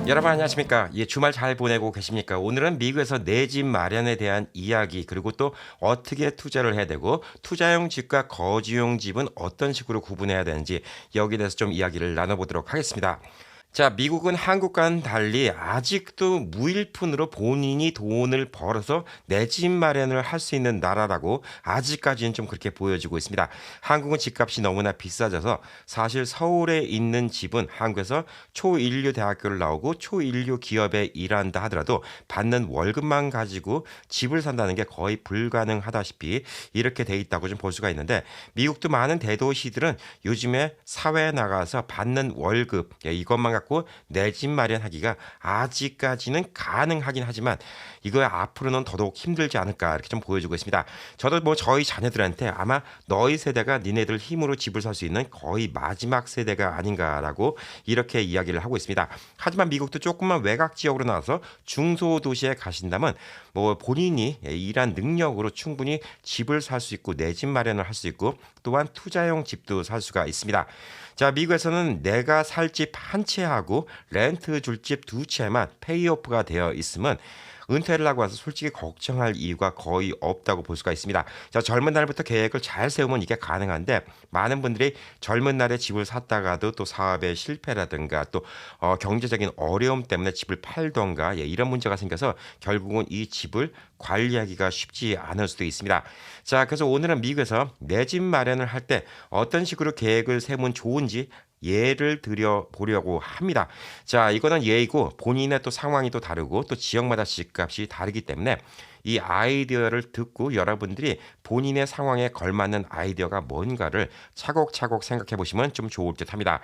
여러분 안녕하십니까? 예, 주말 잘 보내고 계십니까? 오늘은 미국에서 내 집 마련에 대한 이야기 그리고 또 어떻게 투자를 해야 되고 투자용 집과 거주용 집은 어떤 식으로 구분해야 되는지 여기에 대해서 좀 이야기를 나눠보도록 하겠습니다. 자, 미국은 한국과는 달리 아직도 무일푼으로 본인이 돈을 벌어서 내 집 마련을 할 수 있는 나라라고 아직까지는 좀 그렇게 보여지고 있습니다. 한국은 집값이 너무나 비싸져서 사실 서울에 있는 집은 한국에서 초일류 대학교를 나오고 초일류 기업에 일한다 하더라도 받는 월급만 가지고 집을 산다는 게 거의 불가능하다시피 이렇게 돼 있다고 좀 볼 수가 있는데 미국도 많은 대도시들은 요즘에 사회에 나가서 받는 월급 이것만 갖고 내 집 마련하기가 아직까지는 가능하긴 하지만 이거 앞으로는 더더욱 힘들지 않을까 이렇게 좀 보여주고 있습니다. 저도 뭐 저희 자녀들한테 아마 너희 세대가 니네들 힘으로 집을 살 수 있는 거의 마지막 세대가 아닌가라고 이렇게 이야기를 하고 있습니다. 하지만 미국도 조금만 외곽 지역으로 나와서 중소도시에 가신다면 뭐 본인이 일한 능력으로 충분히 집을 살 수 있고 내 집 마련을 할 수 있고 또한 투자용 집도 살 수가 있습니다. 자, 미국에서는 내가 살 집 한 채하고 렌트 줄 집 두 채만 페이오프가 되어 있으면 은퇴를 하고 와서 솔직히 걱정할 이유가 거의 없다고 볼 수가 있습니다. 자, 젊은 날부터 계획을 잘 세우면 이게 가능한데 많은 분들이 젊은 날에 집을 샀다가도 또 사업의 실패라든가 또 경제적인 어려움 때문에 집을 팔던가 이런 문제가 생겨서 결국은 이 집을 관리하기가 쉽지 않을 수도 있습니다. 자, 그래서 오늘은 미국에서 내 집 마련을 할 때 어떤 식으로 계획을 세우면 좋은지 예를 들어 보려고 합니다. 자, 이거는 예이고 본인의 또 상황이 또 다르고 또 지역마다 집값이 다르기 때문에 이 아이디어를 듣고 여러분들이 본인의 상황에 걸맞는 아이디어가 뭔가를 차곡차곡 생각해 보시면 좀 좋을 듯 합니다.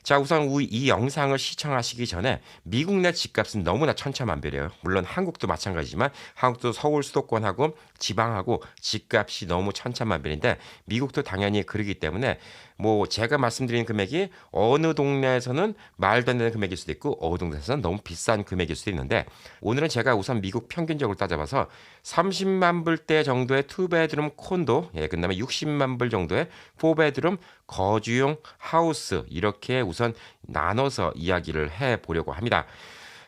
자, 우선 이 영상을 시청하시기 전에 미국 내 집값은 너무나 천차만별이에요. 물론 한국도 마찬가지지만 한국도 서울 수도권하고 지방하고 집값이 너무 천차만별인데 미국도 당연히 그러기 때문에 뭐 제가 말씀드린 금액이 어느 동네에서는 말도 안 되는 금액일 수도 있고 어느 동네에서는 너무 비싼 금액일 수도 있는데 오늘은 제가 우선 미국 평균적으로 따져봐서 30만 불대 정도의 투베드룸 콘도 그다음에 60만 불 정도의 포베드룸 거주용 하우스 이렇게 우선 나눠서 이야기를 해 보려고 합니다.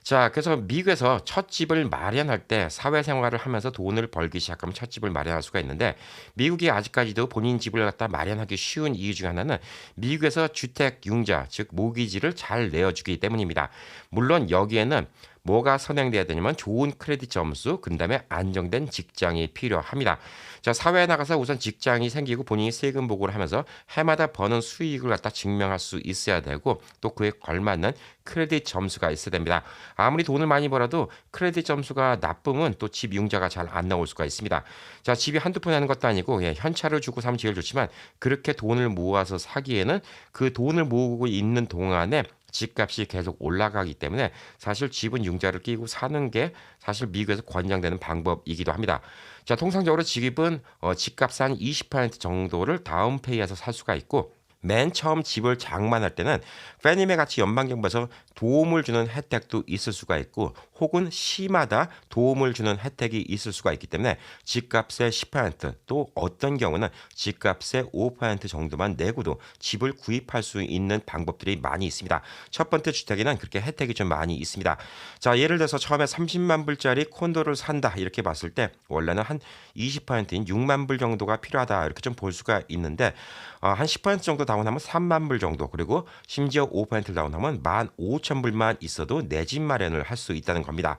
자, 그래서 미국에서 첫 집을 마련할 때 사회생활을 하면서 돈을 벌기 시작하면 첫 집을 마련할 수가 있는데 미국이 아직까지도 본인 집을 갖다 마련하기 쉬운 이유 중 하나는 미국에서 주택 융자, 즉 모기지를 잘 내어주기 때문입니다. 물론 여기에는 뭐가 선행돼야 되냐면 좋은 크레딧 점수, 그다음에 안정된 직장이 필요합니다. 자, 사회에 나가서 우선 직장이 생기고 본인이 세금 보고를 하면서 해마다 버는 수익을 갖다 증명할 수 있어야 되고 또 그에 걸맞는 크레딧 점수가 있어야 됩니다. 아무리 돈을 많이 벌어도 크레딧 점수가 나쁘면 또 집 융자가 잘 안 나올 수가 있습니다. 자, 집이 한두 푼 하는 것도 아니고 현찰을 주고 사면 제일 좋지만 그렇게 돈을 모아서 사기에는 그 돈을 모으고 있는 동안에 집값이 계속 올라가기 때문에 사실 집은 융자를 끼고 사는 게 사실 미국에서 권장되는 방법이기도 합니다. 자, 통상적으로 집은 집값 한 20% 정도를 다운페이해서 살 수가 있고 맨 처음 집을 장만할 때는 페니메 같이 연방정부에서 도움을 주는 혜택도 있을 수가 있고 혹은 시마다 도움을 주는 혜택이 있을 수가 있기 때문에 집값의 10%또 어떤 경우는 집값의 5% 정도만 내고도 집을 구입할 수 있는 방법들이 많이 있습니다. 첫 번째 주택에는 그렇게 혜택이 좀 많이 있습니다. 자, 예를 들어서 처음에 30만 불짜리 콘도를 산다 이렇게 봤을 때 원래는 한 20%인 6만 불 정도가 필요하다 이렇게 좀 볼 수가 있는데 한 10% 정도 다운하면 3만 불 정도 그리고 심지어 5% 다운하면 15,000불만 있어도 내 집 마련을 할 수 있다는 겁니다.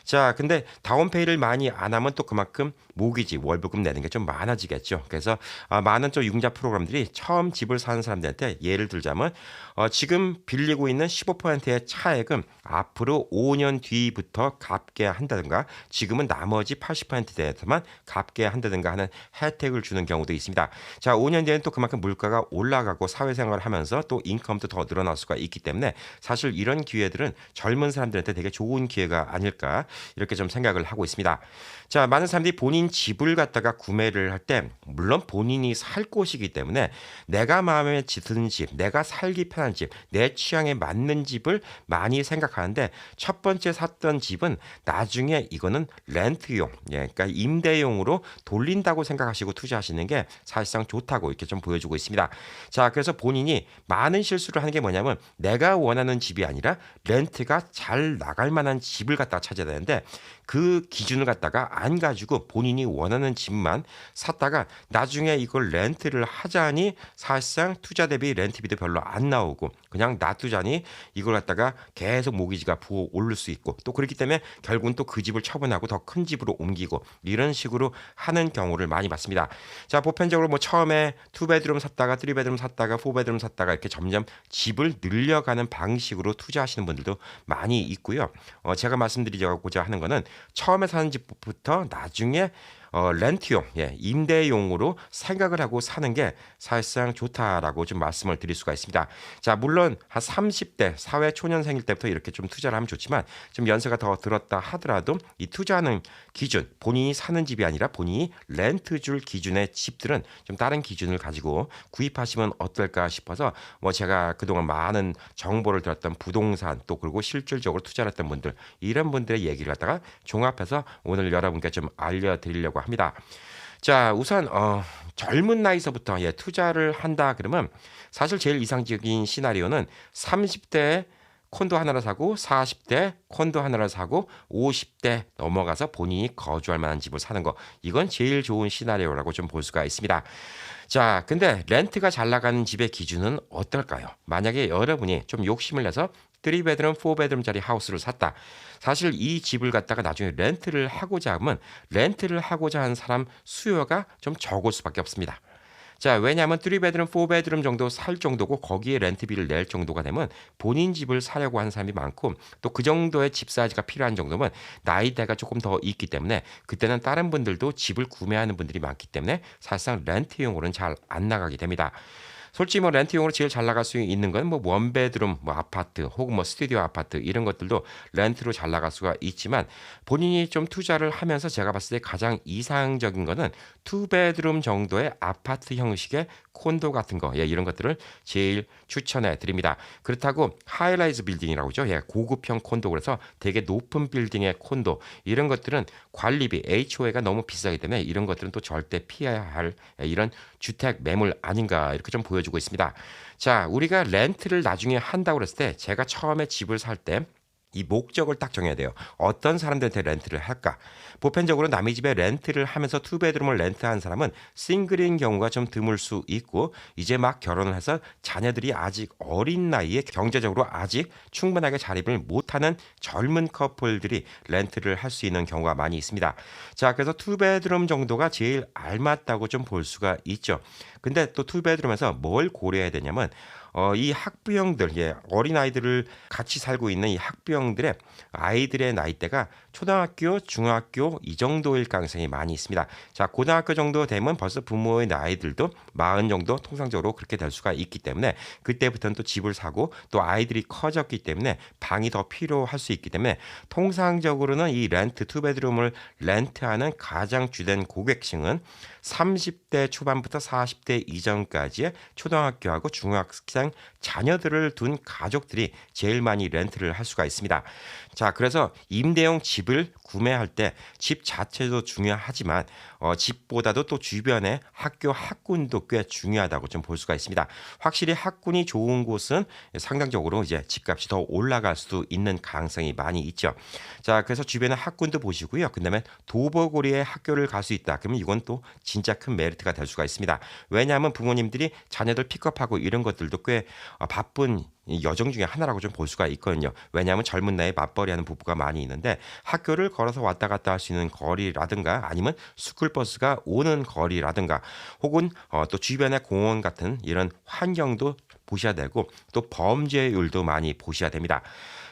자, 근데 다운페이를 많이 안 하면 또 그만큼 모기지 월부금 내는 게 좀 많아지겠죠. 그래서 많은 좀 융자 프로그램들이 처음 집을 사는 사람들한테 예를 들자면 지금 빌리고 있는 15%의 차액은 앞으로 5년 뒤부터 갚게 한다든가 지금은 나머지 80%대에서만 갚게 한다든가 하는 혜택을 주는 경우도 있습니다. 자, 5년 뒤에는 또 그만큼 물가가 올라가고 사회생활을 하면서 또 인컴도 더 늘어날 수가 있기 때문에 사실 이런 기회들은 젊은 사람들한테 되게 좋은 기회가 아닐까 이렇게 좀 생각을 하고 있습니다. 자, 많은 사람들이 본인 집을 갖다가 구매를 할 때 물론 본인이 살 곳이기 때문에 내가 마음에 드는 집, 내가 살기 편한 집, 내 취향에 맞는 집을 많이 생각하는데 첫 번째 샀던 집은 나중에 이거는 렌트용, 그러니까 임대용으로 돌린다고 생각하시고 투자하시는 게 사실상 좋다고 이렇게 좀 보여주고 있습니다. 자, 그래서 본인이 많은 실수를 하는 게 뭐냐면 내가 원하는 집이 아니라 아니라 렌트가 잘 나갈 만한 집을 갖다가 찾아야 되는데 그 기준을 갖다가 안 가지고 본인이 원하는 집만 샀다가 나중에 이걸 렌트를 하자니 사실상 투자 대비 렌트비도 별로 안 나오고 그냥 놔두자니 이걸 갖다가 계속 모기지가 부어 오를 수 있고 또 그렇기 때문에 결국은 또 그 집을 처분하고 더 큰 집으로 옮기고 이런 식으로 하는 경우를 많이 봤습니다. 자, 보편적으로 뭐 처음에 투베드룸 샀다가 쓰리베드룸 샀다가 포베드룸 샀다가 이렇게 점점 집을 늘려가는 방식으로 투자하시는 분들도 많이 있고요. 제가 말씀드리고자 하는 거는 처음에 사는 집부터 나중에 렌트용, 임대용으로 생각을 하고 사는 게 사실상 좋다라고 좀 말씀을 드릴 수가 있습니다. 자, 물론 한 30대 사회 초년생일 때부터 이렇게 좀 투자를 하면 좋지만 좀 연세가 더 들었다 하더라도 이 투자하는 기준, 본인이 사는 집이 아니라 본인이 렌트 줄 기준의 집들은 좀 다른 기준을 가지고 구입하시면 어떨까 싶어서 뭐 제가 그동안 많은 정보를 들었던 부동산 또 그리고 실질적으로 투자를 했던 분들 이런 분들의 얘기를 갖다가 종합해서 오늘 여러분께 좀 알려드리려고 합니다. 자, 우선 젊은 나이서부터 투자를 한다 그러면 사실 제일 이상적인 시나리오는 30대에 콘도 하나를 사고 40대 콘도 하나를 사고 50대 넘어가서 본인이 거주할 만한 집을 사는 거 이건 제일 좋은 시나리오라고 좀 볼 수가 있습니다. 자, 근데 렌트가 잘 나가는 집의 기준은 어떨까요? 만약에 여러분이 좀 욕심을 내서 3베드룸, 4베드룸짜리 하우스를 샀다. 사실 이 집을 갖다가 나중에 렌트를 하고자 하면 렌트를 하고자 하는 사람 수요가 좀 적을 수밖에 없습니다. 자, 왜냐하면 3베드룸, 4베드룸 정도 살 정도고 거기에 렌트비를 낼 정도가 되면 본인 집을 사려고 하는 사람이 많고 또 그 정도의 집 사이즈가 필요한 정도면 나이대가 조금 더 있기 때문에 그때는 다른 분들도 집을 구매하는 분들이 많기 때문에 사실상 렌트용으로는 잘 안 나가게 됩니다. 솔직히 뭐 렌트용으로 제일 잘 나갈 수 있는 건 뭐 원베드룸 뭐 아파트 혹은 뭐 스튜디오 아파트 이런 것들도 렌트로 잘 나갈 수가 있지만 본인이 좀 투자를 하면서 제가 봤을 때 가장 이상적인 거는 투베드룸 정도의 아파트 형식의 콘도 같은 거 이런 것들을 제일 추천해 드립니다. 그렇다고 하이라이즈 빌딩이라고 하죠. 고급형 콘도 그래서 되게 높은 빌딩의 콘도 이런 것들은 관리비 HOA가 너무 비싸기 때문에 이런 것들은 또 절대 피해야 할 이런 주택 매물 아닌가 이렇게 좀 보여주고 있습니다. 자, 우리가 렌트를 나중에 한다고 그랬을 때 제가 처음에 집을 살 때 이 목적을 딱 정해야 돼요. 어떤 사람들한테 렌트를 할까? 보편적으로 남의 집에 렌트를 하면서 투베드룸을 렌트한 사람은 싱글인 경우가 좀 드물 수 있고 이제 막 결혼을 해서 자녀들이 아직 어린 나이에 경제적으로 아직 충분하게 자립을 못하는 젊은 커플들이 렌트를 할 수 있는 경우가 많이 있습니다. 자, 그래서 투베드룸 정도가 제일 알맞다고 좀 볼 수가 있죠. 근데 또 투베드룸에서 뭘 고려해야 되냐면 이 학부형들, 어린아이들을 같이 살고 있는 이 학부형들의 아이들의 나이대가 초등학교, 중학교 이 정도일 가능성이 많이 있습니다. 자, 고등학교 정도 되면 벌써 부모의 나이들도 40 정도 통상적으로 그렇게 될 수가 있기 때문에 그때부터는 또 집을 사고 또 아이들이 커졌기 때문에 방이 더 필요할 수 있기 때문에 통상적으로는 이 렌트, 투베드룸을 렌트하는 가장 주된 고객층은 30대 초반부터 40대 이전까지의 초등학교하고 중학생 자녀들을 둔 가족들이 제일 많이 렌트를 할 수가 있습니다. 자, 그래서 임대용 집을 구매할 때 집 자체도 중요하지만 집보다도 또 주변의 학교 학군도 꽤 중요하다고 좀 볼 수가 있습니다. 확실히 학군이 좋은 곳은 상당적으로 이제 집값이 더 올라갈 수도 있는 가능성이 많이 있죠. 자, 그래서 주변의 학군도 보시고요. 그다음에 도보거리에 학교를 갈 수 있다. 그러면 이건 또 진짜 큰 메리트가 될 수가 있습니다. 왜냐하면 부모님들이 자녀들 픽업하고 이런 것들도 꽤 바쁜 여정 중에 하나라고 좀 볼 수가 있거든요. 왜냐하면 젊은 나이에 맞벌이하는 부부가 많이 있는데 학교를 걸어서 왔다 갔다 할 수 있는 거리라든가 아니면 스쿨버스가 오는 거리라든가 혹은 또 주변의 공원 같은 이런 환경도 보셔야 되고 또 범죄율도 많이 보셔야 됩니다.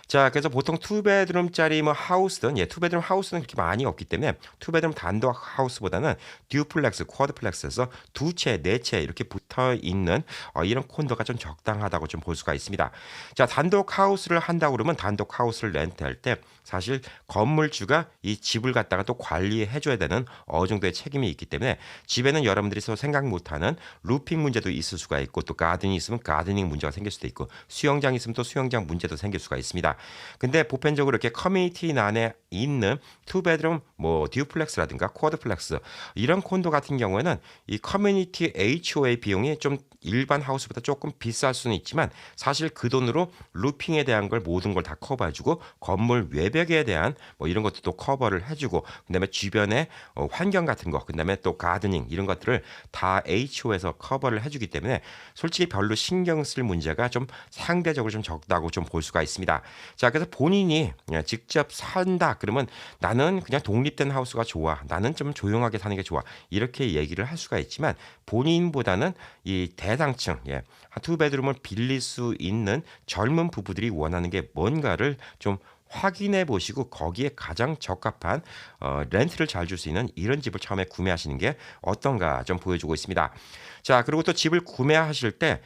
자, 그래서 보통 투베드룸짜리 뭐 하우스든 투베드룸 하우스는 그렇게 많이 없기 때문에 투베드룸 단독 하우스보다는 듀플렉스, 쿼드플렉스에서 두 채, 네 채 이렇게 붙어 있는 이런 콘도가 좀 적당하다고 좀 볼 수가 있습니다. 자, 단독 하우스를 한다고 그러면 단독 하우스를 렌트할 때 사실 건물주가 이 집을 갖다가 또 관리해 줘야 되는 어느 정도의 책임이 있기 때문에 집에는 여러분들이 생각 못하는 루핑 문제도 있을 수가 있고 또 가든이 있으면 가드닝 문제가 생길 수도 있고 수영장이 있으면 또 수영장 문제도 생길 수가 있습니다. 있습니다. 근데 보편적으로 이렇게 커뮤니티 안에 있는 투베드룸 뭐 듀플렉스라든가 쿼드플렉스 이런 콘도 같은 경우에는 이 커뮤니티 HOA 비용이 좀 일반 하우스보다 조금 비쌀 수는 있지만 사실 그 돈으로 루핑에 대한 걸 모든 걸 다 커버해주고 건물 외벽에 대한 뭐 이런 것도 또 커버를 해주고 그다음에 주변에 환경 같은 거 그다음에 또 가드닝 이런 것들을 다 HO에서 커버를 해주기 때문에 솔직히 별로 신경 쓸 문제가 좀 상대적으로 좀 적다고 좀 볼 수가 있습니다. 자, 그래서 본인이 직접 산다 그러면 나는 그냥 독립된 하우스가 좋아. 나는 좀 조용하게 사는 게 좋아. 이렇게 얘기를 할 수가 있지만 본인보다는 이 대상층, 한 투베드룸을 빌릴 수 있는 젊은 부부들이 원하는 게 뭔가를 좀 확인해 보시고 거기에 가장 적합한 렌트를 잘 줄 수 있는 이런 집을 처음에 구매하시는 게 어떤가 좀 보여주고 있습니다. 자, 그리고 또 집을 구매하실 때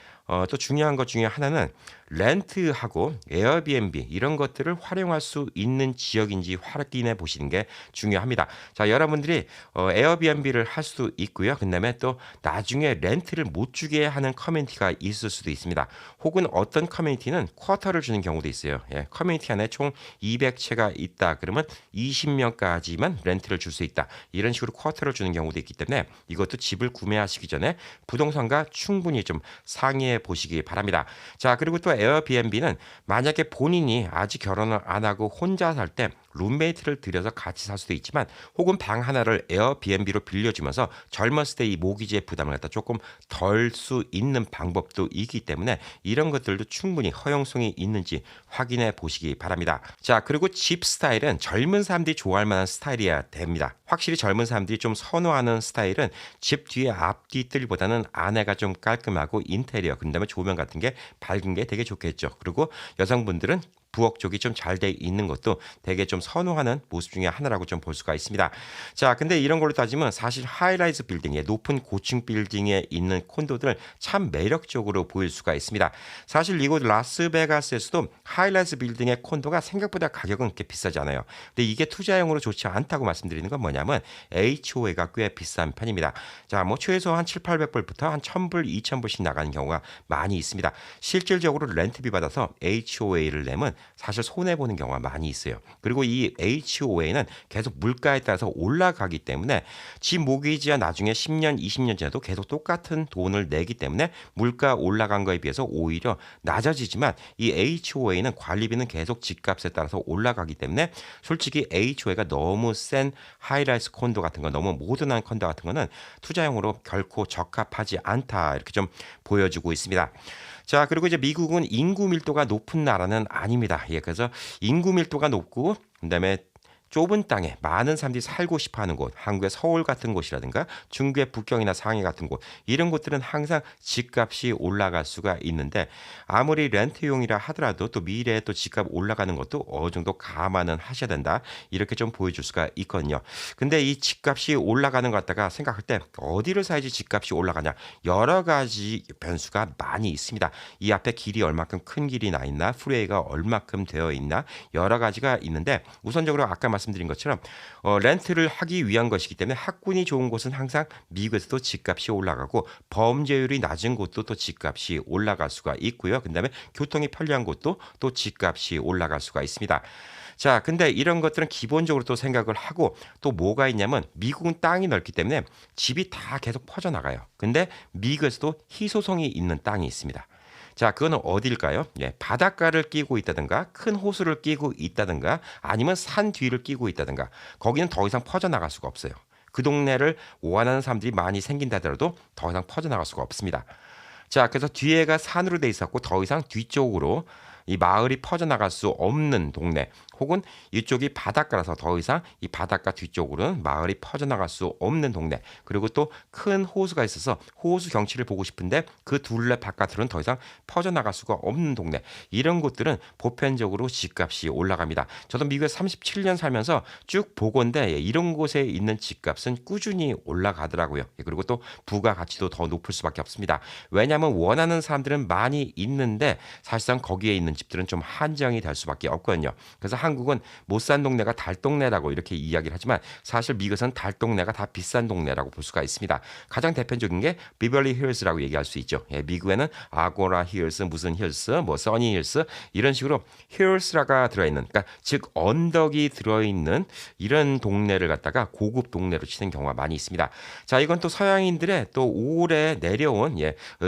또 중요한 것 중에 하나는 렌트하고 에어비앤비 이런 것들을 활용할 수 있는 지역인지 확인해 보시는 게 중요합니다. 자, 여러분들이 에어비앤비를 할 수도 있고요. 그다음에 또 나중에 렌트를 못 주게 하는 커뮤니티가 있을 수도 있습니다. 혹은 어떤 커뮤니티는 쿼터를 주는 경우도 있어요. 커뮤니티 안에 총 200채가 있다 그러면 20명까지만 렌트를 줄 수 있다. 이런 식으로 쿼터를 주는 경우도 있기 때문에 이것도 집을 구매하시기 전에 부동산과 충분히 좀 상의해 보시기 바랍니다. 자, 그리고 또 에어비앤비는 만약에 본인이 아직 결혼을 안 하고 혼자 살 때 룸메이트를 들여서 같이 살 수도 있지만 혹은 방 하나를 에어비앤비로 빌려주면서 젊었을 때 이 모기지의 부담을 갖다 조금 덜 수 있는 방법도 있기 때문에 이런 것들도 충분히 허용성이 있는지 확인해 보시기 바랍니다. 자, 그리고 집 스타일은 젊은 사람들이 좋아할 만한 스타일이어야 됩니다. 확실히 젊은 사람들이 좀 선호하는 스타일은 집 뒤에 앞뒤 뜰보다는 안에가 좀 깔끔하고 인테리어 그다음에 조명 같은 게 밝은 게 되게 좋겠죠. 그리고 여성분들은 부엌 쪽이 좀 잘 돼 있는 것도 되게 좀 선호하는 모습 중에 하나라고 좀 볼 수가 있습니다. 자, 근데 이런 걸로 따지면 사실 하이라이즈 빌딩에 높은 고층 빌딩에 있는 콘도들 참 매력적으로 보일 수가 있습니다. 사실 이곳 라스베가스에서도 하이라이즈 빌딩의 콘도가 생각보다 가격은 그렇게 비싸지 않아요. 근데 이게 투자용으로 좋지 않다고 말씀드리는 건 뭐냐면 HOA가 꽤 비싼 편입니다. 자, 뭐 최소 한 7, 800불부터 한 1000불, 2000불씩 나가는 경우가 많이 있습니다. 실질적으로 렌트비 받아서 HOA를 내면 사실 손해보는 경우가 많이 있어요. 그리고 이 HOA는 계속 물가에 따라서 올라가기 때문에 집 모기지와 나중에 10년, 20년 지나도 계속 똑같은 돈을 내기 때문에 물가 올라간 거에 비해서 오히려 낮아지지만 이 HOA는 관리비는 계속 집값에 따라서 올라가기 때문에 솔직히 HOA가 너무 센 하이라이스 콘도 같은 거 너무 모던한 콘도 같은 거는 투자용으로 결코 적합하지 않다 이렇게 좀 보여주고 있습니다. 자, 그리고 이제 미국은 인구 밀도가 높은 나라는 아닙니다. 그래서 인구 밀도가 높고 그다음에 좁은 땅에 많은 사람들이 살고 싶어하는 곳, 한국의 서울 같은 곳이라든가 중국의 북경이나 상해 같은 곳 이런 곳들은 항상 집값이 올라갈 수가 있는데 아무리 렌트용이라 하더라도 또 미래에 또 집값 올라가는 것도 어느 정도 감안은 하셔야 된다 이렇게 좀 보여줄 수가 있거든요. 근데 이 집값이 올라가는 것 갖다가 생각할 때 어디를 사야지 집값이 올라가냐 여러 가지 변수가 많이 있습니다. 이 앞에 길이 얼마큼 큰 길이 나 있나 프리웨이가 얼마큼 되어 있나 여러 가지가 있는데 우선적으로 아까 말씀드린 것처럼 렌트를 하기 위한 것이기 때문에 학군이 좋은 곳은 항상 미국에서도 집값이 올라가고 범죄율이 낮은 곳도 또 집값이 올라갈 수가 있고요. 그다음에 교통이 편리한 곳도 또 집값이 올라갈 수가 있습니다. 자, 근데 이런 것들은 기본적으로 또 생각을 하고 또 뭐가 있냐면 미국은 땅이 넓기 때문에 집이 다 계속 퍼져나가요. 근데 미국에서도 희소성이 있는 땅이 있습니다. 자, 그거는 어딜까요? 바닷가를 끼고 있다든가 큰 호수를 끼고 있다든가 아니면 산 뒤를 끼고 있다든가 거기는 더 이상 퍼져나갈 수가 없어요. 그 동네를 원하는 사람들이 많이 생긴다 하더라도 더 이상 퍼져나갈 수가 없습니다. 자, 그래서 뒤에가 산으로 돼 있었고 더 이상 뒤쪽으로 이 마을이 퍼져나갈 수 없는 동네 혹은 이쪽이 바닷가라서 더 이상 이 바닷가 뒤쪽으로는 마을이 퍼져나갈 수 없는 동네 그리고 또 큰 호수가 있어서 호수 경치를 보고 싶은데 그 둘레 바깥으로는 더 이상 퍼져나갈 수가 없는 동네 이런 곳들은 보편적으로 집값이 올라갑니다. 저도 미국에 37년 살면서 쭉 보건데 이런 곳에 있는 집값은 꾸준히 올라가더라고요. 그리고 또 부가가치도 더 높을 수밖에 없습니다. 왜냐하면 원하는 사람들은 많이 있는데 사실상 거기에 있는 집들은 좀 한정이 될 수밖에 없거든요. 그래서 한국은 못 산 동네가 달동네라고 이렇게 이야기를 하지만 사실 미국에서는 달동네가 다 비싼 동네라고 볼 수가 있습니다. 가장 대표적인 게 비벌리 힐스라고 얘기할 수 있죠. 예, 미국에는 아고라 힐스, 무슨 힐스, 뭐 써니 힐스 이런 식으로 힐스라가 들어있는, 그러니까 즉 언덕이 들어있는 이런 동네를 갖다가 고급 동네로 치는 경우가 많이 있습니다. 자, 이건 또 서양인들의 또 오래 내려온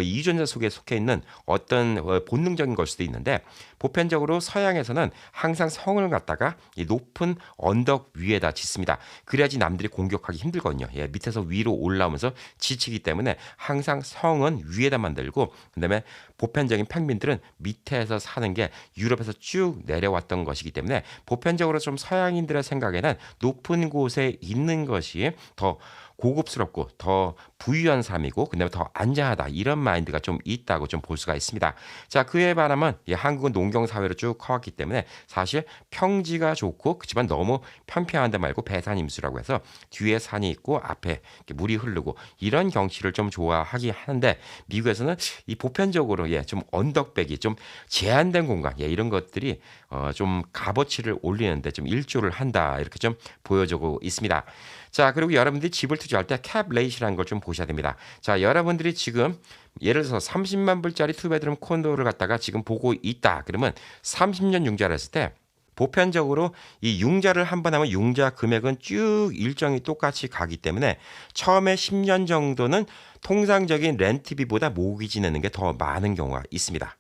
이주자 속에 속해 있는 어떤 본능적인 걸 수도 있는데, 보편적으로 서양에서는 항상 성을 갖다가 이 높은 언덕 위에다 짓습니다. 그래야지 남들이 공격하기 힘들거든요. 예, 밑에서 위로 올라오면서 지치기 때문에 항상 성은 위에다 만들고, 그다음에 보편적인 평민들은 밑에서 사는 게 유럽에서 쭉 내려왔던 것이기 때문에 보편적으로 좀 서양인들의 생각에는 높은 곳에 있는 것이 더 고급스럽고 더 부유한 삶이고 그다음에 더 안전하다, 이런 마인드가 좀 있다고 좀 볼 수가 있습니다. 자, 그에 반하면 한국은 농경 사회로 쭉 커왔기 때문에 사실 평지가 좋고 그렇지만 너무 평평한 데 말고 배산임수라고 해서 뒤에 산이 있고 앞에 이렇게 물이 흐르고 이런 경치를 좀 좋아하기 하는데, 미국에서는 이 보편적으로 좀 언덕배기, 좀 제한된 공간, 이런 것들이 좀 값어치를 올리는데 좀 일조를 한다, 이렇게 좀 보여주고 있습니다. 자, 그리고 여러분들이 집을 투자할 때 캡 레이시라는 걸 좀 보셔야 됩니다. 자, 여러분들이 지금 예를 들어서 30만 불짜리 투베드룸 콘도를 갖다가 지금 보고 있다. 그러면 30년 융자를 했을 때 보편적으로 이 융자를 한 번 하면 융자 금액은 쭉 일정이 똑같이 가기 때문에 처음에 10년 정도는 통상적인 렌트비보다 모기지 내는 게 더 많은 경우가 있습니다.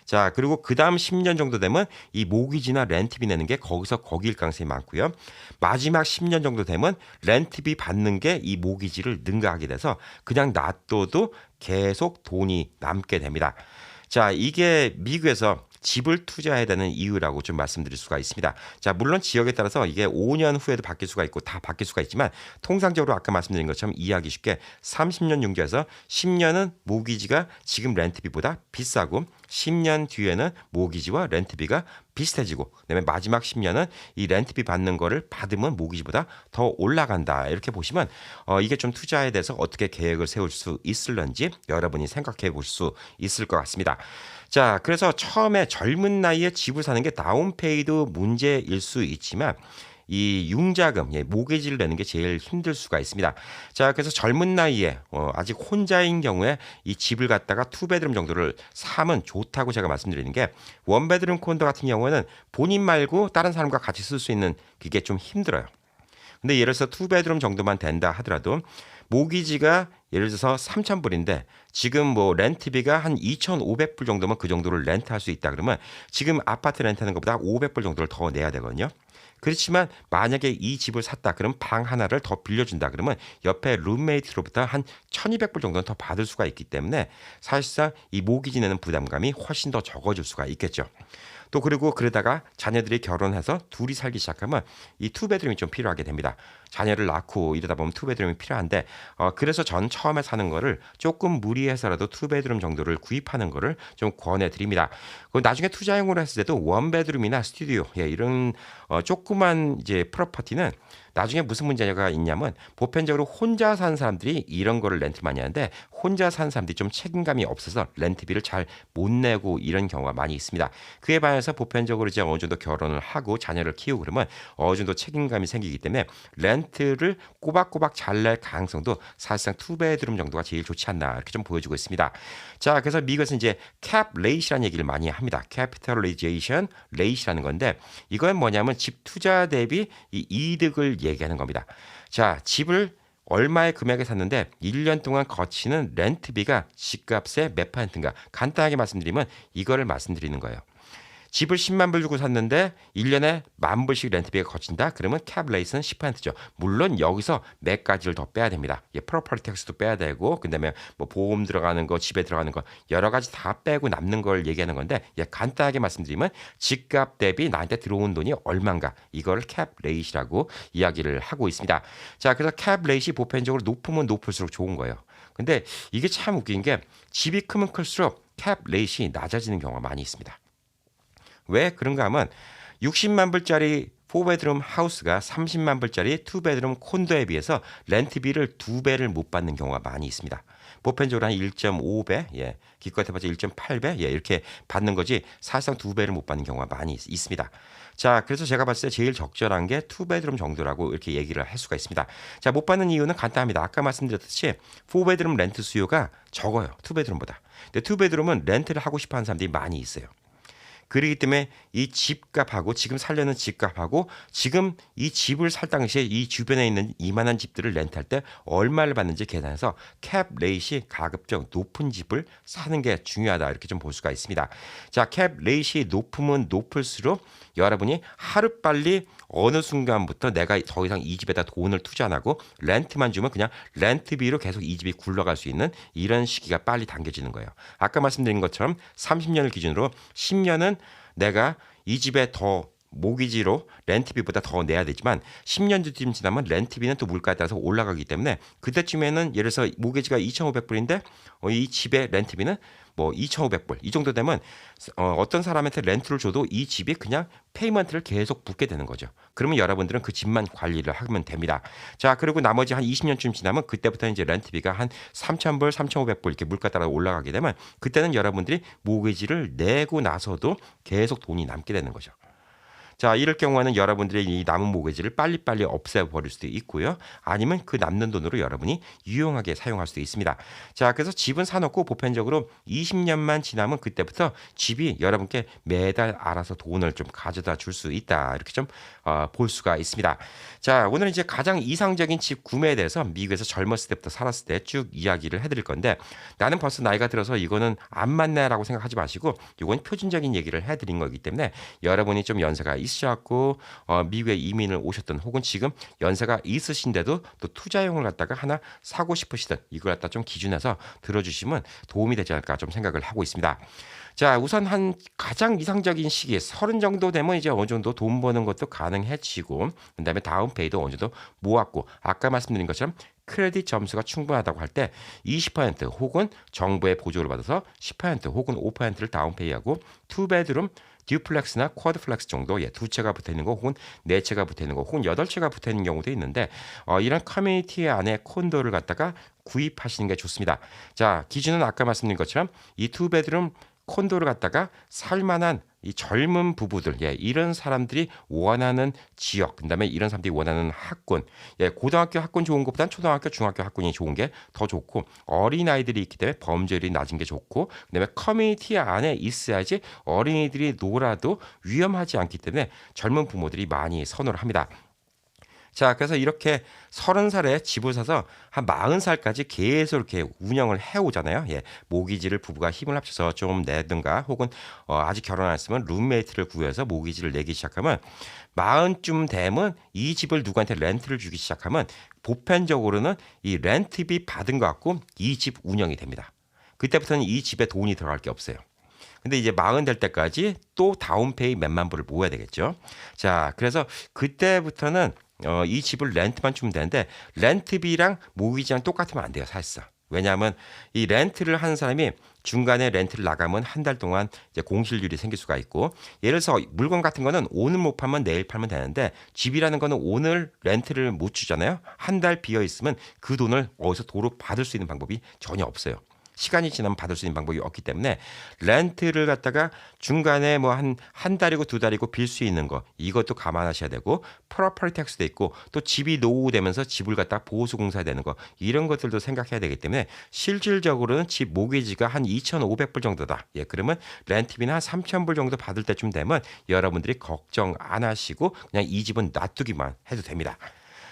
자, 그리고 그 다음 10년 정도 되면 이 모기지나 렌트비 내는 게 거기서 거기일 가능성이 많고요. 마지막 10년 정도 되면 렌트비 받는 게 이 모기지를 능가하게 돼서 그냥 놔둬도 계속 돈이 남게 됩니다. 자, 이게 미국에서 집을 투자해야 되는 이유라고 좀 말씀드릴 수가 있습니다. 자, 물론 지역에 따라서 이게 5년 후에도 바뀔 수가 있고 다 바뀔 수가 있지만 통상적으로 아까 말씀드린 것처럼 이해하기 쉽게 30년 융자에서 10년은 모기지가 지금 렌트비보다 비싸고 10년 뒤에는 모기지와 렌트비가 비슷해지고, 그다음에 마지막 10년은 이 렌트비 받는 거를 받으면 모기지보다 더 올라간다, 이렇게 보시면 이게 좀 투자에 대해서 어떻게 계획을 세울 수 있을런지 여러분이 생각해 볼 수 있을 것 같습니다. 자, 그래서 처음에 젊은 나이에 집을 사는 게 다운페이드 문제일 수 있지만 이 융자금, 모기지를 내는 게 제일 힘들 수가 있습니다. 자, 그래서 젊은 나이에 아직 혼자인 경우에 이 집을 갖다가 투베드룸 정도를 사면 좋다고 제가 말씀드리는 게, 원베드룸 콘도 같은 경우에는 본인 말고 다른 사람과 같이 쓸 수 있는 그게 좀 힘들어요. 근데 예를 들어서 투베드룸 정도만 된다 하더라도 모기지가 예를 들어서 3,000불인데 지금 뭐 렌트비가 한 2,500불 정도면 그 정도를 렌트할 수 있다 그러면 지금 아파트 렌트하는 것보다 500불 정도를 더 내야 되거든요. 그렇지만 만약에 이 집을 샀다 그러면 방 하나를 더 빌려준다 그러면 옆에 룸메이트로부터 한 1,200불 정도는 더 받을 수가 있기 때문에 사실상 이 모기지 내는 부담감이 훨씬 더 적어질 수가 있겠죠. 또 그리고 그러다가 자녀들이 결혼해서 둘이 살기 시작하면 이 투베드룸이 좀 필요하게 됩니다. 자녀를 낳고 이러다 보면 투베드룸이 필요한데 그래서 전 처음에 사는 거를 조금 무리해서라도 투베드룸 정도를 구입하는 거를 좀 권해드립니다. 나중에 투자용으로 했을 때도 원베드룸이나 스튜디오 이런 조그만 이제 프로퍼티는 나중에 무슨 문제가 있냐면 보편적으로 혼자 사는 사람들이 이런 거를 렌트 많이 하는데 혼자 사는 사람들이 좀 책임감이 없어서 렌트비를 잘 못 내고 이런 경우가 많이 있습니다. 그에 반해서 보편적으로 이제 어느 정도 결혼을 하고 자녀를 키우고 그러면 어느 정도 책임감이 생기기 때문에 렌트를 꼬박꼬박 잘 낼 가능성도 사실상 투베드룸 정도가 제일 좋지 않나 이렇게 좀 보여주고 있습니다. 자, 그래서 미국에서 이제 캡 레이시라는 얘기를 많이 합니다. 캐피털리제이션 레이시라는 건데 이건 뭐냐면 집 투자 대비 이 이득을 얘기하는 겁니다. 자, 집을 얼마의 금액에 샀는데 1년 동안 거치는 렌트비가 집값의 몇 %인가 간단하게 말씀드리면 이거를 말씀드리는 거예요. 집을 10만 불 주고 샀는데 1년에 10,000불씩 렌트비가 거친다? 그러면 캡레이스는 10%죠. 물론 여기서 몇 가지를 더 빼야 됩니다. 프로퍼티 텍스도 빼야 되고 그다음에 뭐 보험 들어가는 거, 집에 들어가는 거 여러 가지 다 빼고 남는 걸 얘기하는 건데 간단하게 말씀드리면 집값 대비 나한테 들어온 돈이 얼마인가 이거를 캡레이시라고 이야기를 하고 있습니다. 자, 그래서 캡레이시 보편적으로 높으면 높을수록 좋은 거예요. 근데 이게 참 웃긴 게 집이 크면 클수록 캡레이시 낮아지는 경우가 많이 있습니다. 왜 그런가 하면 60만 불짜리 4베드룸 하우스가 30만 불짜리 2베드룸 콘도에 비해서 렌트비를 2배를 못 받는 경우가 많이 있습니다. 보편적으로 한 1.5배, 예, 기껏 해봤자 1.8배, 예, 이렇게 받는 거지 사실상 2배를 못 받는 경우가 많이 있습니다. 자, 그래서 제가 봤을 때 제일 적절한 게 투베드룸 정도라고 이렇게 얘기를 할 수가 있습니다. 자, 못 받는 이유는 간단합니다. 아까 말씀드렸듯이 포베드룸 렌트 수요가 적어요. 투베드룸보다. 근데 투베드룸은 렌트를 하고 싶어 하는 사람들이 많이 있어요. 그렇기 때문에 이 집값하고 지금 살려는 집값하고 지금 이 집을 살 당시에 이 주변에 있는 이만한 집들을 렌트할 때 얼마를 받는지 계산해서 캡 레이시 가급적 높은 집을 사는 게 중요하다 이렇게 좀 볼 수가 있습니다. 자, 캡 레이시 높으면 높을수록 여러분이 하루빨리 어느 순간부터 내가 더 이상 이 집에다 돈을 투자 안 하고 렌트만 주면 그냥 렌트비로 계속 이 집이 굴러갈 수 있는 이런 시기가 빨리 당겨지는 거예요. 아까 말씀드린 것처럼 30년을 기준으로 10년은 내가 이 집에 더 모기지로 렌트비보다 더 내야 되지만 10년 뒤쯤 지나면 렌트비는 또 물가에 따라서 올라가기 때문에 그때쯤에는 예를 들어서 모기지가 2,500불인데 이 집의 렌트비는 뭐 2,500불 이 정도 되면 어떤 사람한테 렌트를 줘도 이 집이 그냥 페이먼트를 계속 붙게 되는 거죠. 그러면 여러분들은 그 집만 관리를 하면 됩니다. 자, 그리고 나머지 한 20년쯤 지나면 그때부터 이제 렌트비가 한 3,000불, 3,500불 이렇게 물가 따라 올라가게 되면 그때는 여러분들이 모기지를 내고 나서도 계속 돈이 남게 되는 거죠. 자, 이럴 경우에는 여러분들의 이 남은 모기지를 빨리빨리 없애버릴 수도 있고요. 아니면 그 남는 돈으로 여러분이 유용하게 사용할 수도 있습니다. 자, 그래서 집은 사놓고 보편적으로 20년만 지나면 그때부터 집이 여러분께 매달 알아서 돈을 좀 가져다 줄 수 있다. 이렇게 좀 볼 수가 있습니다. 자, 오늘은 이제 가장 이상적인 집 구매에 대해서 미국에서 젊었을 때부터 살았을 때 쭉 이야기를 해드릴 건데 나는 벌써 나이가 들어서 이거는 안 맞네라고 생각하지 마시고 이건 표준적인 얘기를 해드린 거기 때문에 여러분이 좀 연세가 있으셔갖고 미국에 이민을 오셨던 혹은 지금 연세가 있으신데도 또 투자용을 갖다가 하나 사고 싶으시든 이걸 갖다 좀 기준해서 들어주시면 도움이 되지 않을까 좀 생각을 하고 있습니다. 자, 우선 한 가장 이상적인 시기에 30 정도 되면 이제 어느 정도 돈 버는 것도 가능해지고 그다음에 다운 페이도 어느 정도 모았고 아까 말씀드린 것처럼 크레딧 점수가 충분하다고 할 때 20% 혹은 정부의 보조를 받아서 10% 혹은 5%를 다운페이하고 투베드룸 듀플렉스나 쿼드플렉스 정도 두 채가 붙어 있는 거 혹은 네 채가 붙어 있는 거 혹은 여덟 채가 붙어 있는 경우도 있는데 이런 커뮤니티 안에 콘도를 갖다가 구입하시는 게 좋습니다. 자, 기준은 아까 말씀드린 것처럼 이 투베드룸 콘도를 갖다가 살만한 이 젊은 부부들, 이런 사람들이 원하는 지역, 그다음에 이런 사람들이 원하는 학군, 고등학교 학군 좋은 것보다는 초등학교, 중학교 학군이 좋은 게 더 좋고 어린 아이들이 있기 때문에 범죄율이 낮은 게 좋고 그다음에 커뮤니티 안에 있어야지 어린이들이 놀아도 위험하지 않기 때문에 젊은 부모들이 많이 선호를 합니다. 자, 그래서 이렇게 30살에 집을 사서 한 40살까지 계속 이렇게 운영을 해오잖아요. 모기지를 부부가 힘을 합쳐서 좀 내든가 혹은 아직 결혼 안 했으면 룸메이트를 구해서 모기지를 내기 시작하면 40쯤 되면 이 집을 누구한테 렌트를 주기 시작하면 보편적으로는 이 렌트비 받은 것 같고 이 집 운영이 됩니다. 그때부터는 이 집에 돈이 들어갈 게 없어요. 근데 이제 40 될 때까지 또 다운페이 몇만 불을 모아야 되겠죠. 자, 그래서 그때부터는 이 집을 렌트만 주면 되는데 렌트비랑 모기지랑 똑같으면 안 돼요, 사실상. 왜냐하면 이 렌트를 하는 사람이 중간에 렌트를 나가면 한 달 동안 이제 공실률이 생길 수가 있고 예를 들어서 물건 같은 거는 오늘 못 팔면 내일 팔면 되는데 집이라는 거는 오늘 렌트를 못 주잖아요. 한 달 비어 있으면 그 돈을 어디서 도로 받을 수 있는 방법이 전혀 없어요. 시간이 지나면 받을 수 있는 방법이 없기 때문에 렌트를 갖다가 중간에 뭐 한 달이고 두 달이고 빌 수 있는 거 이것도 감안하셔야 되고 프로퍼티 텍스도 있고 또 집이 노후되면서 집을 갖다 보수공사 되는 거 이런 것들도 생각해야 되기 때문에 실질적으로는 집 모기지가 한 2,500불 정도다. 그러면 렌트비는 한 3,000불 정도 받을 때쯤 되면 여러분들이 걱정 안 하시고 그냥 이 집은 놔두기만 해도 됩니다.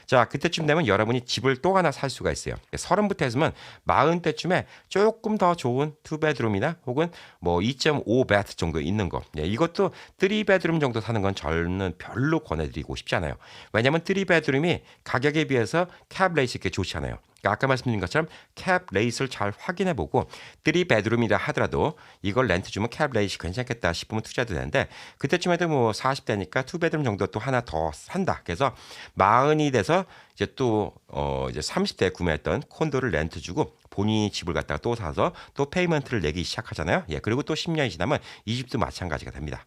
자, 그때쯤 되면 여러분이 집을 또 하나 살 수가 있어요. 30부터 해서면 40대쯤에 조금 더 좋은 투베드룸이나 혹은 뭐 2.5베드 정도 있는 거. 이것도 3베드룸 정도 사는 건 저는 별로 권해드리고 싶지 않아요. 왜냐하면 3베드룸이 가격에 비해서 캡 레이스 이렇게 좋지 않아요. 그러니까 아까 말씀드린 것처럼 캡 레이스를 잘 확인해보고 3베드룸이라 하더라도 이걸 렌트 주면 캡 레이스 괜찮겠다 싶으면 투자도 되는데 그때쯤에도 뭐 40대니까 2베드룸 정도 또 하나 더 산다. 그래서 40이 돼서 이제 또 이제 30대에 구매했던 콘도를 렌트 주고 본인이 집을 갖다가 또 사서 또 페이먼트를 내기 시작하잖아요. 그리고 또 10년이 지나면 이 집도 마찬가지가 됩니다.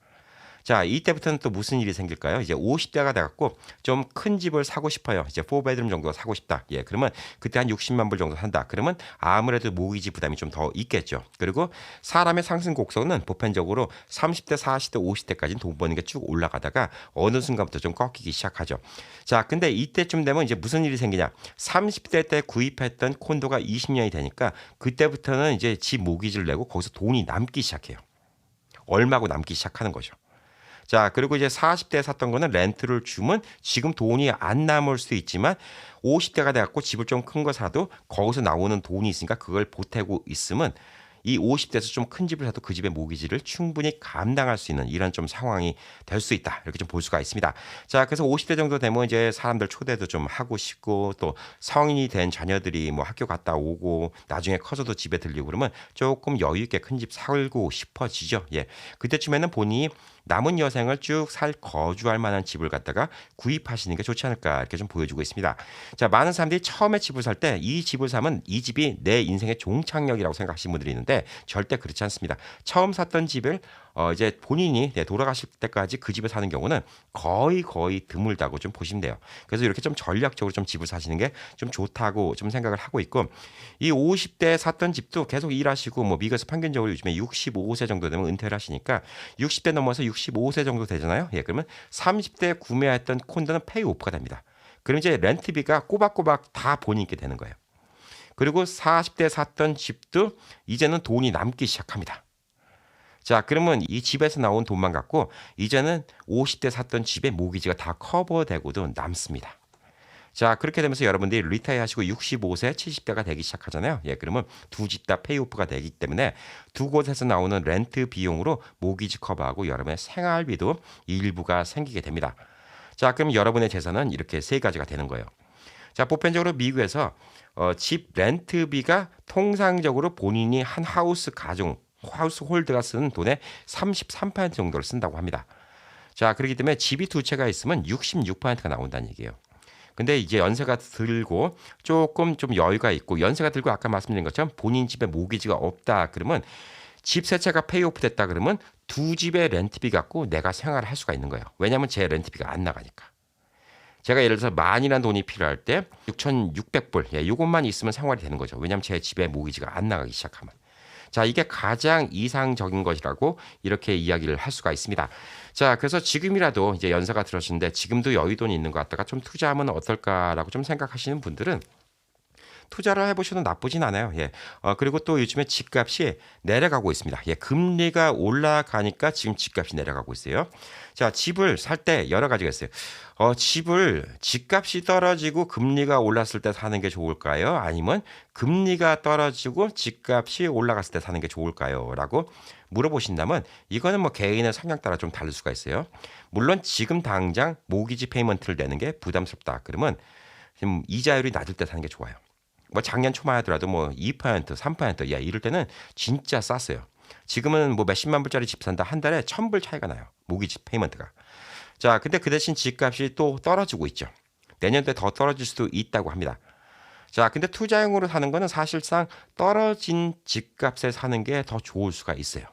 자, 이때부터는 또 무슨 일이 생길까요? 이제 50대가 돼 갖고 좀 큰 집을 사고 싶어요. 이제 4베드룸 정도 사고 싶다. 예, 그러면 그때 한 60만 불 정도 산다. 그러면 아무래도 모기지 부담이 좀 더 있겠죠. 그리고 사람의 상승 곡선은 보편적으로 30대, 40대, 50대까지는 돈 버는 게 쭉 올라가다가 어느 순간부터 좀 꺾이기 시작하죠. 자, 근데 이때쯤 되면 이제 무슨 일이 생기냐? 30대 때 구입했던 콘도가 20년이 되니까 그때부터는 이제 집 모기지를 내고 거기서 돈이 남기 시작해요. 얼마고 남기 시작하는 거죠. 자, 그리고 이제 40대에 샀던 거는 렌트를 주면 지금 돈이 안 남을 수 있지만 50대가 돼갖고 집을 좀 큰 거 사도 거기서 나오는 돈이 있으니까 그걸 보태고 있으면 이 50대에서 좀 큰 집을 사도 그 집의 모기지를 충분히 감당할 수 있는 이런 좀 상황이 될 수 있다. 이렇게 좀 볼 수가 있습니다. 자, 그래서 50대 정도 되면 이제 사람들 초대도 좀 하고 싶고 또 성인이 된 자녀들이 뭐 학교 갔다 오고 나중에 커서도 집에 들리고 그러면 조금 여유 있게 큰 집 살고 싶어지죠. 예. 그때쯤에는 본인이 남은 여생을 쭉 거주할 만한 집을 갖다가 구입하시는 게 좋지 않을까 이렇게 좀 보여주고 있습니다. 자, 많은 사람들이 처음에 집을 살 때 이 집을 사면 이 집이 내 인생의 종착역이라고 생각하시는 분들이 있는데 절대 그렇지 않습니다. 처음 샀던 집을 이제 본인이 돌아가실 때까지 그 집에 사는 경우는 거의 드물다고 좀 보시면 돼요. 그래서 이렇게 좀 전략적으로 좀 집을 사시는 게 좀 좋다고 좀 생각을 하고 있고 이 50대에 샀던 집도 계속 일하시고 뭐 미국에서 평균적으로 요즘에 65세 정도 되면 은퇴를 하시니까 60대 넘어서 65세 정도 되잖아요. 예, 그러면 30대에 구매했던 콘도는 페이오프가 됩니다. 그럼 이제 렌트비가 꼬박꼬박 다 본인께 되는 거예요. 그리고 40대 샀던 집도 이제는 돈이 남기 시작합니다. 자, 그러면 이 집에서 나온 돈만 갖고 이제는 50대 샀던 집의 모기지가 다 커버되고도 남습니다. 자, 그렇게 되면서 여러분들이 리타이어 하시고 65세, 70대가 되기 시작하잖아요. 예, 그러면 두 집 다 페이오프가 되기 때문에 두 곳에서 나오는 렌트 비용으로 모기지 커버하고 여러분의 생활비도 일부가 생기게 됩니다. 자, 그럼 여러분의 재산은 이렇게 세 가지가 되는 거예요. 자, 보편적으로 미국에서 집 렌트비가 통상적으로 본인이 한 하우스 홀드가 쓰는 돈의 33% 정도를 쓴다고 합니다. 자, 그렇기 때문에 집이 두 채가 있으면 66%가 나온다는 얘기예요. 근데 이제 연세가 들고 조금 좀 여유가 있고 연세가 들고 아까 말씀드린 것처럼 본인 집에 모기지가 없다 그러면 집 세 채가 페이오프 됐다 그러면 두 집의 렌트비 갖고 내가 생활을 할 수가 있는 거예요. 왜냐하면 제 렌트비가 안 나가니까. 제가 예를 들어서 만이라는 돈이 필요할 때 6,600불, 예, 이것만 있으면 생활이 되는 거죠. 왜냐하면 제 집에 모기지가 안 나가기 시작하면. 자, 이게 가장 이상적인 것이라고 이렇게 이야기를 할 수가 있습니다. 자, 그래서 지금이라도 이제 연세가 들으시는데 지금도 여유돈이 있는 것 같다가 좀 투자하면 어떨까라고 좀 생각하시는 분들은 투자를 해보셔도 나쁘진 않아요. 예. 그리고 또 요즘에 집값이 내려가고 있습니다. 예. 금리가 올라가니까 지금 집값이 내려가고 있어요. 자, 집을 살 때 여러 가지가 있어요. 집값이 떨어지고 금리가 올랐을 때 사는 게 좋을까요? 아니면 금리가 떨어지고 집값이 올라갔을 때 사는 게 좋을까요? 라고 물어보신다면 이거는 뭐 개인의 성향 따라 좀 다를 수가 있어요. 물론 지금 당장 모기지 페이먼트를 내는 게 부담스럽다. 그러면 지금 이자율이 낮을 때 사는 게 좋아요. 뭐 작년 초만 하더라도 뭐 2%, 3%, 야, 이럴 때는 진짜 쌌어요. 지금은 뭐 몇십만 불짜리 집 산다 한 달에 1,000불 차이가 나요. 모기지 페이먼트가. 자, 근데 그 대신 집값이 또 떨어지고 있죠. 내년도에 더 떨어질 수도 있다고 합니다. 자, 근데 투자용으로 사는 거는 사실상 떨어진 집값에 사는 게 더 좋을 수가 있어요.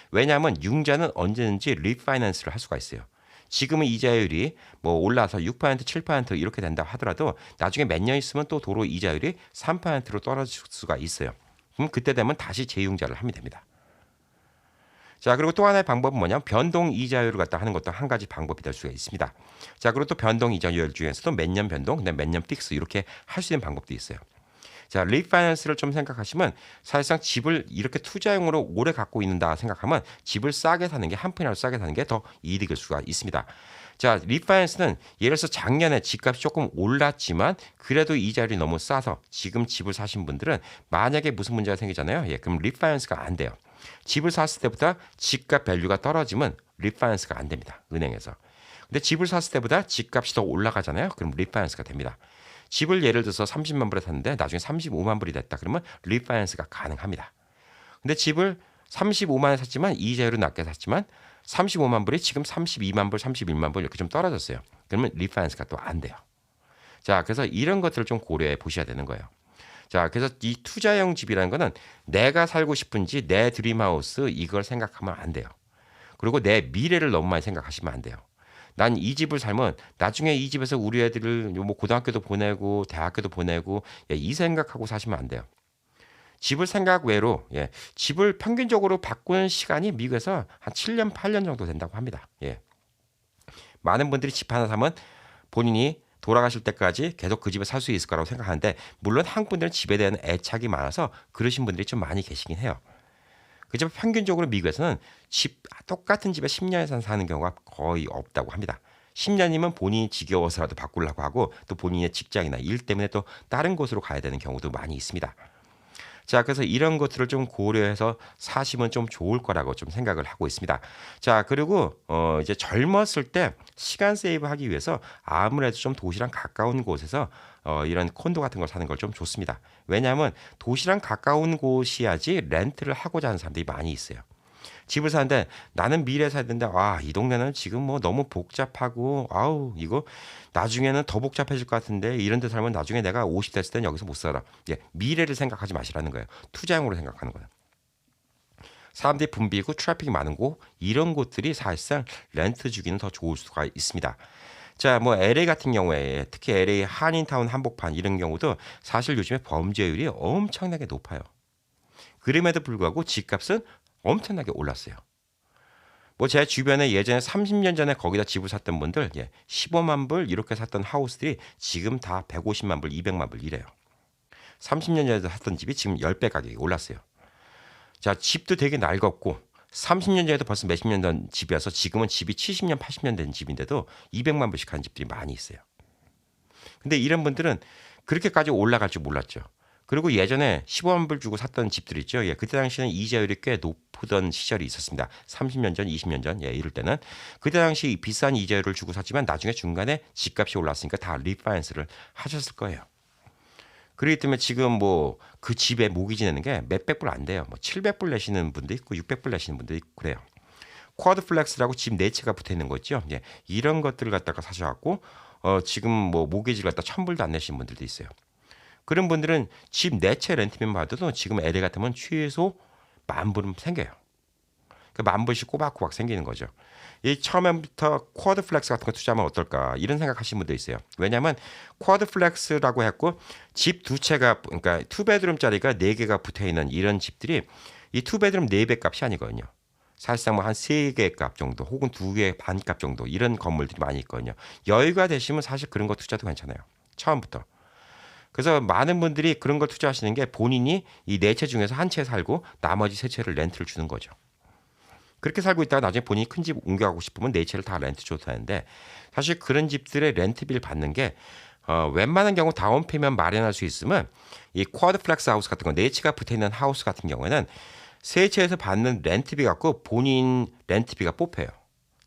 왜냐하면 융자는 언제든지 리파이낸스를 할 수가 있어요. 지금은 이자율이 뭐 올라서 6%, 7% 이렇게 된다 하더라도 나중에 몇 년 있으면 또 도로 이자율이 3%로 떨어질 수가 있어요. 그럼 그때 되면 다시 재융자를 하면 됩니다. 자, 그리고 또 하나의 방법은 뭐냐면 변동 이자율을 갖다 하는 것도 한 가지 방법이 될 수가 있습니다. 자, 그리고 또 변동 이자율 중에서도 몇 년 변동, 그다음에 몇 년 픽스 이렇게 할 수 있는 방법도 있어요. 자, 리파이낸스를 좀 생각하시면 사실상 집을 이렇게 투자용으로 오래 갖고 있는다 생각하면 집을 싸게 사는 게 한 푼이라도 싸게 사는 게 더 이득일 수가 있습니다. 자, 리파이낸스는 예를 들어서 작년에 집값이 조금 올랐지만 그래도 이자율이 너무 싸서 지금 집을 사신 분들은 만약에 무슨 문제가 생기잖아요. 예, 그럼 리파이낸스가 안 돼요. 집을 샀을 때보다 집값 밸류가 떨어지면 리파이낸스가 안 됩니다. 은행에서. 근데 집을 샀을 때보다 집값이 더 올라가잖아요. 그럼 리파이낸스가 됩니다. 집을 예를 들어서 30만 불에 샀는데 나중에 35만 불이 됐다. 그러면 리파이낸스가 가능합니다. 근데 집을 35만에 샀지만 이자율은 낮게 샀지만 35만 불이 지금 32만 불, 31만 불 이렇게 좀 떨어졌어요. 그러면 리파이낸스가 또 안 돼요. 자, 그래서 이런 것들을 좀 고려해 보셔야 되는 거예요. 자, 그래서 이 투자형 집이라는 거는 내가 살고 싶은지 내 드림하우스 이걸 생각하면 안 돼요. 그리고 내 미래를 너무 많이 생각하시면 안 돼요. 난 이 집을 살면 나중에 이 집에서 우리 애들을 뭐 고등학교도 보내고 대학교도 보내고 이 생각하고 사시면 안 돼요. 집을 생각 외로 집을 평균적으로 바꾸는 시간이 미국에서 한 7년, 8년 정도 된다고 합니다. 많은 분들이 집 하나 사면 본인이 돌아가실 때까지 계속 그 집에 살 수 있을 거라고 생각하는데 물론 한국 분들은 집에 대한 애착이 많아서 그러신 분들이 좀 많이 계시긴 해요. 그지만 평균적으로 미국에서는 똑같은 집에 10년 이상 사는 경우가 거의 없다고 합니다. 10년이면 본인이 지겨워서라도 바꾸려고 하고 또 본인의 직장이나 일 때문에 또 다른 곳으로 가야 되는 경우도 많이 있습니다. 자, 그래서 이런 것들을 좀 고려해서 사시면 좀 좋을 거라고 좀 생각을 하고 있습니다. 자, 그리고 이제 젊었을 때 시간 세이브하기 위해서 아무래도 좀 도시랑 가까운 곳에서 이런 콘도 같은 걸 사는 걸 좀 좋습니다. 왜냐하면 도시랑 가까운 곳이야지 렌트를 하고자 하는 사람들이 많이 있어요. 집을 사는데 나는 미래에 살야 되는데 이 동네는 지금 뭐 너무 복잡하고 이거 나중에는 더 복잡해질 것 같은데 이런 데 살면 나중에 내가 50 됐을 때는 여기서 못 살아. 미래를 생각하지 마시라는 거예요. 투자용으로 생각하는 거예요. 사람들이 붐비고 트래픽이 많은 곳 이런 곳들이 사실상 렌트 주기는 더 좋을 수가 있습니다. 자, 뭐 LA 같은 경우에 특히 LA 한인타운 한복판 이런 경우도 사실 요즘에 범죄율이 엄청나게 높아요. 그럼에도 불구하고 집값은 엄청나게 올랐어요. 뭐 제 주변에 예전에 30년 전에 거기다 집을 샀던 분들 15만 불 이렇게 샀던 하우스들이 지금 다 150만 불, 200만 불 이래요. 30년 전에 샀던 집이 지금 10배 가격이 올랐어요. 자, 집도 되게 낡았고 30년 전에도 벌써 몇십 년 전 집이어서 지금은 집이 70년, 80년 된 집인데도 200만 불씩 하는 집들이 많이 있어요. 근데 이런 분들은 그렇게까지 올라갈 줄 몰랐죠. 그리고 예전에 15만 불 주고 샀던 집들 있죠. 그때 당시에는 이자율이 꽤 높던 시절이 있었습니다. 30년 전, 20년 전, 이럴 때는 그때 당시 비싼 이자율을 주고 샀지만 나중에 중간에 집값이 올랐으니까 다 리파이낸스를 하셨을 거예요. 그렇기 때문에 지금 뭐 그 집에 모기지 내는 게 몇백 불 안 돼요. 뭐 700불 내시는 분도 있고 600불 내시는 분도 있고 그래요. 쿼드 플렉스라고 집 네 채가 붙어 있는 거 있죠. 이런 것들을 갖다가 사셔갖고 지금 뭐 모기지를 갖다 1,000불도 안 내시는 분들도 있어요. 그런 분들은 집 네 채 렌트만 받아도 지금 LA 같으면 최소 10,000불은 생겨요. 그 10,000불씩 꼬박꼬박 생기는 거죠. 이 처음부터 쿼드 플렉스 같은 거 투자하면 어떨까 이런 생각하시는 분도 있어요. 왜냐하면 쿼드 플렉스라고 했고 집 두 채가 그러니까 투베드룸짜리가 네 개가 붙어 있는 이런 집들이 이 투베드룸 네 배 값이 아니거든요. 사실상 뭐 한 세 개 값 정도 혹은 두 개 반 값 정도 이런 건물들이 많이 있거든요. 여유가 되시면 사실 그런 거 투자도 괜찮아요. 처음부터. 그래서 많은 분들이 그런 걸 투자하시는 게 본인이 이 네 채 중에서 한 채 살고 나머지 세 채를 렌트를 주는 거죠. 그렇게 살고 있다가 나중에 본인이 큰 집 옮겨가고 싶으면 네 채를 다 렌트 줘도 되는데 사실 그런 집들의 렌트비를 받는 게 웬만한 경우 다운페이면 마련할 수 있으면 이 쿼드 플렉스 하우스 같은 거 네 채가 붙어있는 하우스 같은 경우에는 세 채에서 받는 렌트비 갖고 본인 렌트비가 뽑혀요.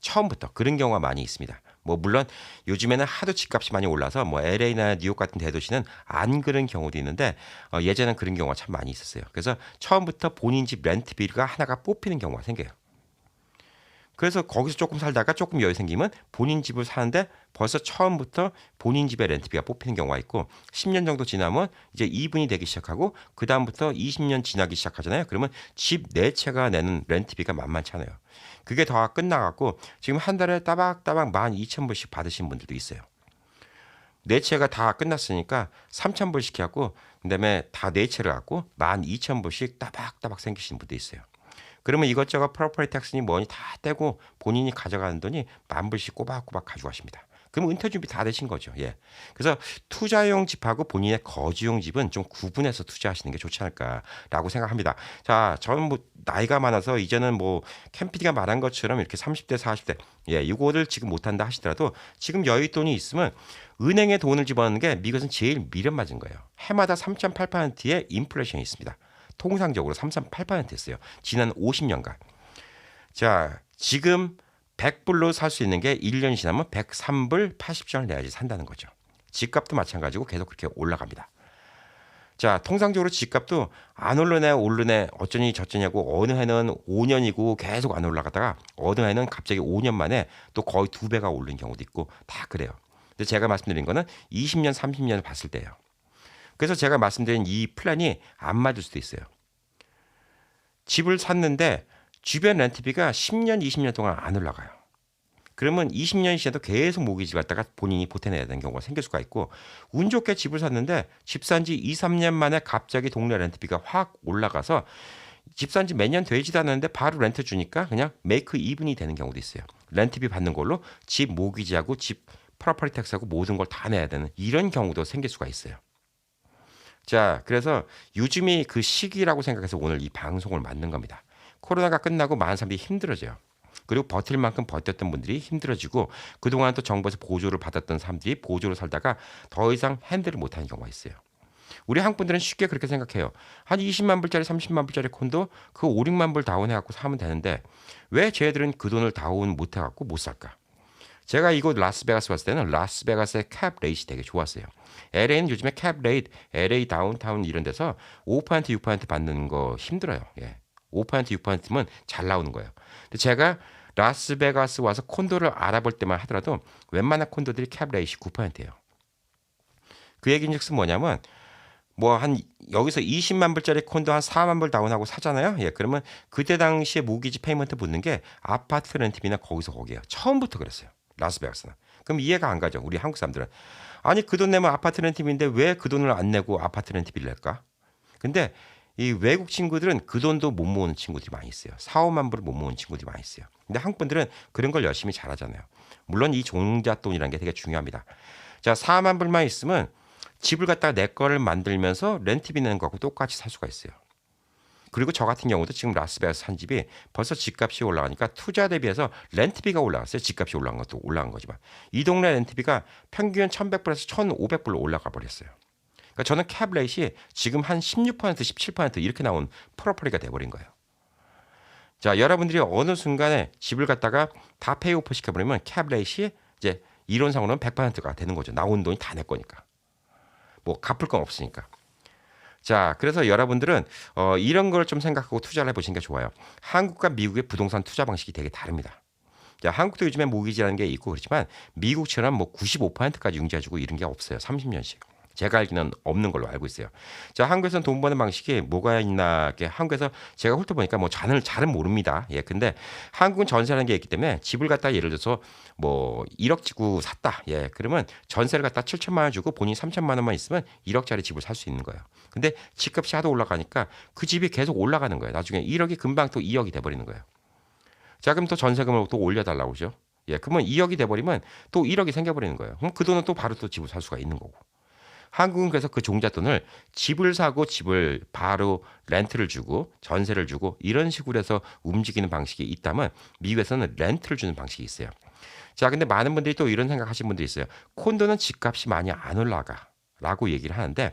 처음부터 그런 경우가 많이 있습니다. 뭐 물론 요즘에는 하도 집값이 많이 올라서 뭐 LA나 뉴욕 같은 대도시는 안 그런 경우도 있는데 예전에는 그런 경우가 참 많이 있었어요. 그래서 처음부터 본인 집 렌트비가 하나가 뽑히는 경우가 생겨요. 그래서 거기서 조금 살다가 조금 여유 생기면 본인 집을 사는데 벌써 처음부터 본인 집의 렌트비가 뽑히는 경우가 있고 10년 정도 지나면 이제 2분이 되기 시작하고 그 다음부터 20년 지나기 시작하잖아요. 그러면 집 네 채가 내는 렌트비가 만만치 않아요. 그게 다 끝나갖고 지금 한 달에 따박따박 12,000불씩 받으신 분들도 있어요. 네 채가 다 끝났으니까 3,000불씩 해갖고 그다음에 다 네 채를 갖고 12,000불씩 따박따박 생기시는 분도 있어요. 그러면 이것저것 프로퍼티 텍스니 뭐니 다 떼고 본인이 가져가는 돈이 10,000불씩 꼬박꼬박 가져가십니다. 그럼 은퇴 준비 다 되신 거죠. 그래서 투자용 집하고 본인의 거주용 집은 좀 구분해서 투자하시는 게 좋지 않을까라고 생각합니다. 자, 저는 뭐 나이가 많아서 이제는 뭐 캠피디가 말한 것처럼 이렇게 30대, 40대 이거를 지금 못한다 하시더라도 지금 여윳돈이 있으면 은행에 돈을 집어넣는 게 미국에서는 제일 미련맞은 거예요. 해마다 3.8%의 인플레이션이 있습니다. 통상적으로 3.8%였어요. 지난 50년간. 자, 지금 100불로 살 수 있는 게 1년 지나면 103불 80전을 내야지 산다는 거죠. 집값도 마찬가지고 계속 그렇게 올라갑니다. 자, 통상적으로 집값도 안 오르네 오르네 어쩌니 저쩌냐고 어느 해는 5년이고 계속 안 올라가다가 어느 해는 갑자기 5년 만에 또 거의 2배가 오른 경우도 있고 다 그래요. 근데 제가 말씀드린 거는 20년, 30년을 봤을 때예요. 그래서 제가 말씀드린 이 플랜이 안 맞을 수도 있어요. 집을 샀는데 주변 렌트비가 10년, 20년 동안 안 올라가요. 그러면 20년이 지나도 계속 모기지 갖다가 본인이 보태내야 되는 경우가 생길 수가 있고 운 좋게 집을 샀는데 집 산 지 2, 3년 만에 갑자기 동네 렌트비가 확 올라가서 집 산 지 몇 년 되지도 않았는데 바로 렌트 주니까 그냥 메이크 이븐이 되는 경우도 있어요. 렌트비 받는 걸로 집 모기지하고 집 프로퍼티 텍스하고 모든 걸 다 내야 되는 이런 경우도 생길 수가 있어요. 자, 그래서 요즘이 그 시기라고 생각해서 오늘 이 방송을 만든 겁니다. 코로나가 끝나고 많은 사람들이 힘들어져요. 그리고 버틸 만큼 버텼던 분들이 힘들어지고 그동안 또 정부에서 보조를 받았던 사람들이 보조를 살다가 더 이상 핸들을 못하는 경우가 있어요. 우리 한국 분들은 쉽게 그렇게 생각해요. 한 20만 불짜리 30만 불짜리 콘도 그 5, 6만 불 다운해갖고 사면 되는데 왜 쟤들은 그 돈을 다운 못해갖고 못 살까? 제가 이곳 라스베가스 왔을 때는 라스베가스의 캡 레이트이 되게 좋았어요. LA는 요즘에 캡 레이트, LA 다운타운 이런 데서 5% 6% 받는 거 힘들어요. 예. 5% 6%면 잘 나오는 거예요. 근데 제가 라스베가스 와서 콘도를 알아볼 때만 하더라도 웬만한 콘도들이 캡 레이트이 9%예요. 그 얘기인즉슨 뭐냐면 뭐 한 여기서 20만 불짜리 콘도 한 4만 불 다운하고 사잖아요. 예, 그러면 그때 당시에 모기지 페이먼트 붙는 게 아파트 렌트비나 거기서 거기에요. 처음부터 그랬어요. 라스베가스는. 그럼 이해가 안 가죠. 우리 한국 사람들은. 아니 그 돈 내면 아파트 렌트비인데 왜 그 돈을 안 내고 아파트 렌트비를 낼까? 근데 이 외국 친구들은 그 돈도 못 모으는 친구들이 많이 있어요. 4, 5만 불을 못 모으는 친구들이 많이 있어요. 근데 한국 분들은 그런 걸 열심히 잘하잖아요. 물론 이 종잣돈이라는 게 되게 중요합니다. 자, 4만 불만 있으면 집을 갖다가 내 거를 만들면서 렌트비 내는 거하고 똑같이 살 수가 있어요. 그리고 저 같은 경우도 지금 라스베가스 산 집이 벌써 집값이 올라가니까 투자 대비해서 렌트비가 올라갔어요. 집값이 올라간 것도 올라간 거지만. 이 동네 렌트비가 평균 1,100불에서 1,500불로 올라가 버렸어요. 그러니까 저는 캡 레이트이 지금 한 16%, 17% 이렇게 나온 프로퍼리가 돼버린 거예요. 자, 여러분들이 어느 순간에 집을 갖다가 다 페이오프 시켜버리면 캡 레이트이 이제 이론상으로는 100%가 되는 거죠. 나온 돈이 다 내 거니까. 뭐 갚을 건 없으니까. 자, 그래서 여러분들은 이런 걸 좀 생각하고 투자를 해보시는 게 좋아요. 한국과 미국의 부동산 투자 방식이 되게 다릅니다. 자, 한국도 요즘에 모기지라는 게 있고 그렇지만 미국처럼 뭐 95%까지 융자해주고 이런 게 없어요. 30년씩. 제가 알기는 없는 걸로 알고 있어요. 자, 한국에서는 돈 버는 방식이 뭐가 있나? 한국에서 제가 훑어보니까 뭐 잘은 모릅니다. 예, 근데 한국은 전세라는 게 있기 때문에 집을 갖다 예를 들어서 뭐 1억 주고 샀다. 예, 그러면 전세를 갖다 7천만 원 주고 본인이 3천만 원만 있으면 1억짜리 집을 살 수 있는 거예요. 근데 집값이 하도 올라가니까 그 집이 계속 올라가는 거예요. 나중에 1억이 금방 또 2억이 돼버리는 거예요. 자, 그럼 또 전세금을 또 올려달라고 그러죠. 예, 그러면 2억이 돼버리면 또 1억이 생겨버리는 거예요. 그럼 그 돈은 또 바로 또 집을 살 수가 있는 거고. 한국은 그래서 그 종잣돈을 집을 사고 집을 바로 렌트를 주고 전세를 주고 이런 식으로 해서 움직이는 방식이 있다면 미국에서는 렌트를 주는 방식이 있어요. 자, 근데 많은 분들이 또 이런 생각 하시는 분들이 있어요. 콘도는 집값이 많이 안 올라가 라고 얘기를 하는데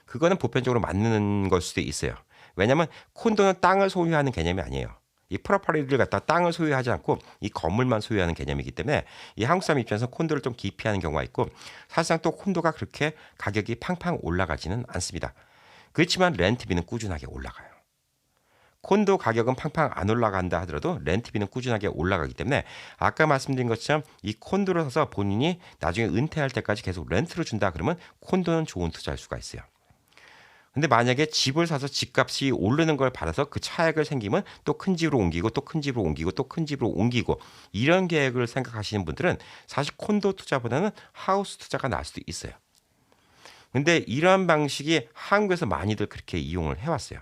그거는 보편적으로 맞는 걸 수도 있어요. 왜냐하면 콘도는 땅을 소유하는 개념이 아니에요. 이 프로퍼리를 갖다 땅을 소유하지 않고 이 건물만 소유하는 개념이기 때문에 이 한국 사람 입장에서 콘도를 좀 기피하는 경우가 있고 사실상 또 콘도가 그렇게 가격이 팡팡 올라가지는 않습니다. 그렇지만 렌트비는 꾸준하게 올라가요. 콘도 가격은 팡팡 안 올라간다 하더라도 렌트비는 꾸준하게 올라가기 때문에 아까 말씀드린 것처럼 이 콘도를 사서 본인이 나중에 은퇴할 때까지 계속 렌트를 준다 그러면 콘도는 좋은 투자일 수가 있어요. 근데 만약에 집을 사서 집값이 오르는 걸 받아서 그 차액을 생기면 또 큰 집으로 옮기고 또 큰 집으로 옮기고 또 큰 집으로 옮기고 이런 계획을 생각하시는 분들은 사실 콘도 투자보다는 하우스 투자가 나을 수도 있어요. 근데 이러한 방식이 한국에서 많이들 그렇게 이용을 해왔어요.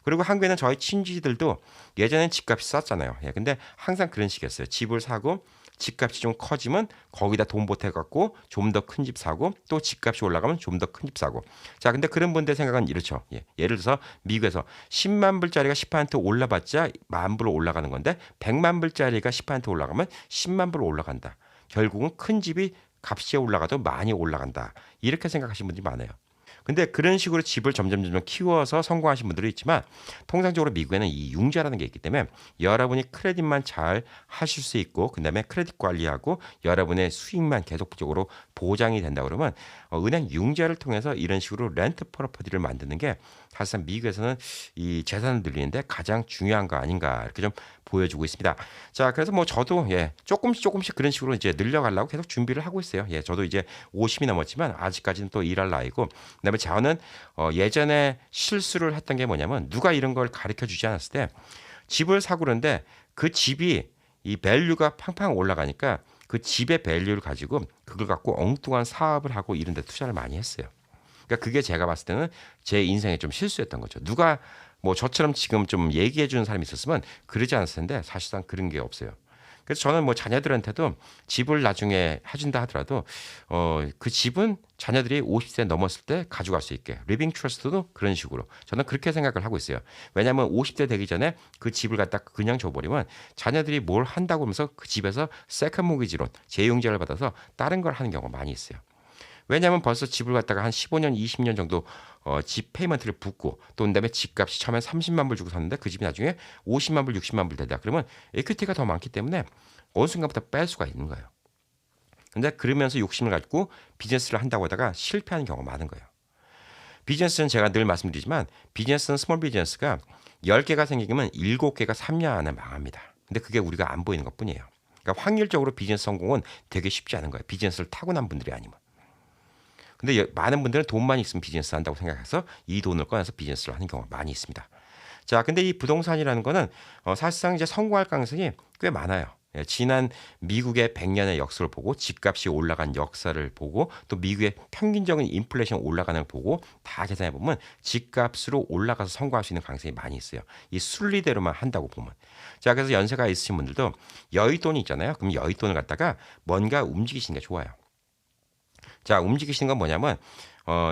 그리고 한국에는 저희 친지들도 예전엔 집값이 쌌잖아요. 예, 근데 항상 그런 식이었어요. 집을 사고 집값이 좀 커지면 거기다 돈 보태갖고 좀 더 큰 집 사고 또 집값이 올라가면 좀 더 큰 집 사고. 자, 근데 그런 분들의 생각은 이렇죠. 예, 예를 들어서 미국에서 10만 불짜리가 10% 올라봤자 10,000불 올라가는 건데 100만 불짜리가 10% 올라가면 10만 불 올라간다. 결국은 큰 집이 값이 올라가도 많이 올라간다. 이렇게 생각하시는 분들이 많아요. 근데 그런 식으로 집을 점점 키워서 성공하신 분들도 있지만 통상적으로 미국에는 이 융자라는 게 있기 때문에 여러분이 크레딧만 잘 하실 수 있고 그다음에 크레딧 관리하고 여러분의 수익만 계속적으로 보장이 된다 그러면 은행 융자를 통해서 이런 식으로 렌트 프로퍼티를 만드는 게 사실상 미국에서는 이 재산을 늘리는데 가장 중요한 거 아닌가 이렇게 좀 보여주고 있습니다. 자, 그래서 뭐 저도 조금씩 그런 식으로 이제 늘려가려고 계속 준비를 하고 있어요. 예, 저도 이제 50이 넘었지만 아직까지는 또 일할 나이고 그다음에 저는 예전에 실수를 했던 게 뭐냐면 누가 이런 걸 가르쳐 주지 않았을 때 집을 사고 그러는데 그 집이 이 밸류가 팡팡 올라가니까 그 집의 밸류를 가지고 그걸 갖고 엉뚱한 사업을 하고 이런 데 투자를 많이 했어요. 그러니까 그게 제가 봤을 때는 제 인생에 좀 실수였던 거죠. 누가 뭐 저처럼 지금 좀 얘기해 주는 사람이 있었으면 그러지 않았을 텐데 사실상 그런 게 없어요. 그래서 저는 뭐 자녀들한테도 집을 나중에 해준다 하더라도 그 집은 자녀들이 50세 넘었을 때 가져갈 수 있게 리빙 트러스트도 그런 식으로 저는 그렇게 생각을 하고 있어요. 왜냐하면 50대 되기 전에 그 집을 갖다 그냥 줘버리면 자녀들이 뭘 한다고 하면서 그 집에서 세컨 모기지론 재용제를 받아서 다른 걸 하는 경우가 많이 있어요. 왜냐하면 벌써 집을 갖다가 한 15년, 20년 정도 집 페이먼트를 붓고 또 그다음에 집값이 처음에 30만 불 주고 샀는데 그 집이 나중에 50만 불, 60만 불 되다. 그러면 에퀴티가 더 많기 때문에 어느 순간부터 뺄 수가 있는 거예요. 근데 그러면서 욕심을 가지고 비즈니스를 한다고 하다가 실패하는 경우가 많은 거예요. 비즈니스는 제가 늘 말씀드리지만 비즈니스는 스몰 비즈니스가 10개가 생기면 7개가 3년 안에 망합니다. 근데 그게 우리가 안 보이는 것뿐이에요. 그러니까 확률적으로 비즈니스 성공은 되게 쉽지 않은 거예요. 비즈니스를 타고난 분들이 아니면. 근데 많은 분들은 돈만 있으면 비즈니스 한다고 생각해서 이 돈을 꺼내서 비즈니스를 하는 경우가 많이 있습니다. 자, 근데 이 부동산이라는 거는 사실상 이제 성공할 가능성이 꽤 많아요. 예, 지난 미국의 100년의 역사를 보고 집값이 올라간 역사를 보고 또 미국의 평균적인 인플레이션 올라가는 걸 보고 다 계산해 보면 집값으로 올라가서 성공할 수 있는 가능성이 많이 있어요. 이 순리대로만 한다고 보면. 자, 그래서 연세가 있으신 분들도 여윳돈이 있잖아요. 그럼 여윳돈을 갖다가 뭔가 움직이시는 게 좋아요. 자, 움직이시는 건 뭐냐면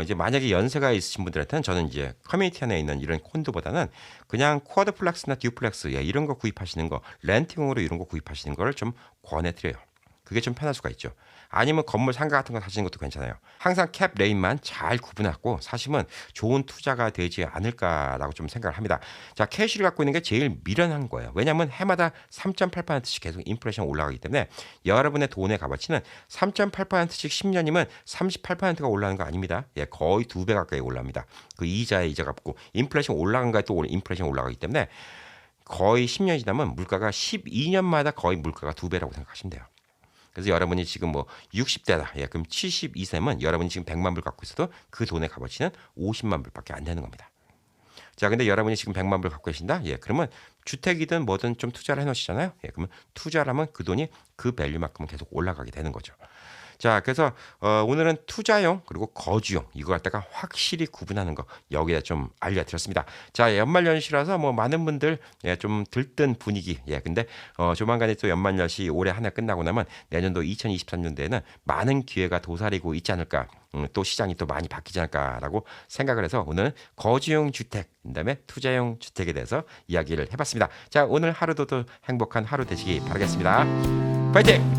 이제 만약에 연세가 있으신 분들한테는 저는 이제 커뮤니티 안에 있는 이런 콘도보다는 그냥 쿼드플렉스나 듀플렉스 예, 이런 거 구입하시는 거 렌팅으로 이런 거 구입하시는 거를 좀 권해드려요. 그게 좀 편할 수가 있죠. 아니면 건물 상가 같은 거 사시는 것도 괜찮아요. 항상 캡 레인만 잘 구분하고 사시면 좋은 투자가 되지 않을까라고 좀 생각을 합니다. 자, 캐시를 갖고 있는 게 제일 미련한 거예요. 왜냐하면 해마다 3.8%씩 계속 인플레이션 올라가기 때문에 여러분의 돈의 값어치는 3.8%씩 10년이면 38%가 올라가는 거 아닙니다. 예, 거의 2배 가까이 올라갑니다. 그 이자의 이자 값고 인플레이션 올라간 거에 또 인플레이션 올라가기 때문에 거의 10년이 지나면 물가가 12년마다 거의 물가가 2배라고 생각하시면 돼요. 그래서 여러분이 지금 뭐 60대다. 예, 그럼 72세면 여러분이 지금 100만 불 갖고 있어도 그 돈의 값어치는 50만 불밖에 안 되는 겁니다. 자, 근데 여러분이 지금 100만 불 갖고 계신다? 예, 그러면 주택이든 뭐든 좀 투자를 해 놓으시잖아요. 예, 그러면 투자를 하면 그 돈이 그 밸류만큼은 계속 올라가게 되는 거죠. 자, 그래서 오늘은 투자용 그리고 거주용 이거 갖다가 확실히 구분하는 거 여기에 좀 알려드렸습니다. 자, 연말연시라서 뭐 많은 분들 예, 좀 들뜬 분위기. 예, 근데 조만간에 또 연말연시 올해 한 해 끝나고 나면 내년도 2023년도에는 많은 기회가 도사리고 있지 않을까. 또 시장이 또 많이 바뀌지 않을까라고 생각을 해서 오늘 거주용 주택, 그다음에 투자용 주택에 대해서 이야기를 해봤습니다. 자, 오늘 하루도 또 행복한 하루 되시기 바라겠습니다. 파이팅!